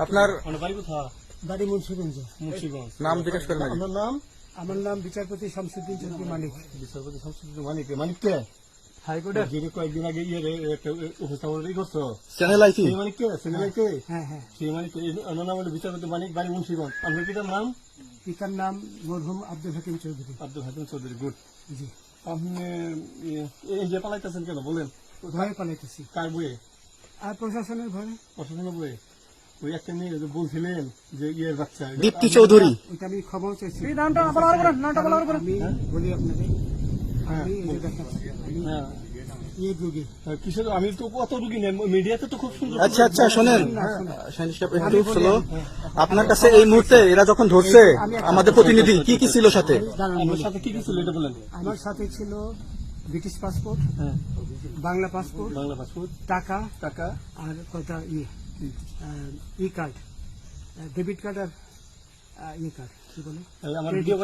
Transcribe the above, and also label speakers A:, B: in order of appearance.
A: আপনার
B: বাড়ি মুন্সিগঞ্জ।
A: নাম জিজ্ঞেস করেন।
B: আমার নাম বিচারপতি শামসুদ্দিন চৌধুরী মানিক।
C: বিচারপতি শামসুদ্দিন মানিক। মানিককে হাইকোর্টের যিনি কয়েকদিন আগে উপস্থাপন করছো
A: চ্যানেল আইছি
C: মানিককে চ্যানেলকে
B: হ্যাঁ হ্যাঁ,
C: সেই মানিককে নাম হলো বিচারপতি মানিক, বাড়ি মুন্সিগঞ্জ। আপনার পিতার নাম?
B: পিতার নাম মরহুম আব্দুল হাকিম চৌধুরী।
C: আব্দুল হাকিম চৌধুরী। গুড।
B: জি।
C: আপনি এই যে পালাইতেছেন কেন বলেন?
B: ভয়ে পালাইতেছি।
C: কার বইয়ে?
B: আর প্রশাসনের ভয়ে।
C: প্রশাসনের বইয়ে? ওই একটা মেয়ে যে বলছিলেন যে ইয়ের বাচ্চা
A: দীপ্তি চৌধুরী,
B: ওইটা আমি খবর চাইছি। আমি বলি আপনাকে, আমি এই যে দেখাচ্ছি, আমি এই রোগী।
C: কিসের? আমি তো কত রুগী নেই, মিডিয়াতে তো খুব সুন্দর।
A: আচ্ছা আচ্ছা শোনেন, একটু শোনো। আপনার কাছে এই মুহূর্তে এরা যখন ধরছে আমাদের প্রতিনিধি কি কি ছিল সাথে?
C: আমার সাথে কি কি ছিল এটা বলেন।
B: আমার সাথে ছিল British passport, Bangla passport,
C: Bangla passport,
B: টাকা
C: টাকা
B: আর কটা ই কার্ড, ডেবিট কার্ড আর ই কার্ড, কি বলে
C: আমার ভিডিও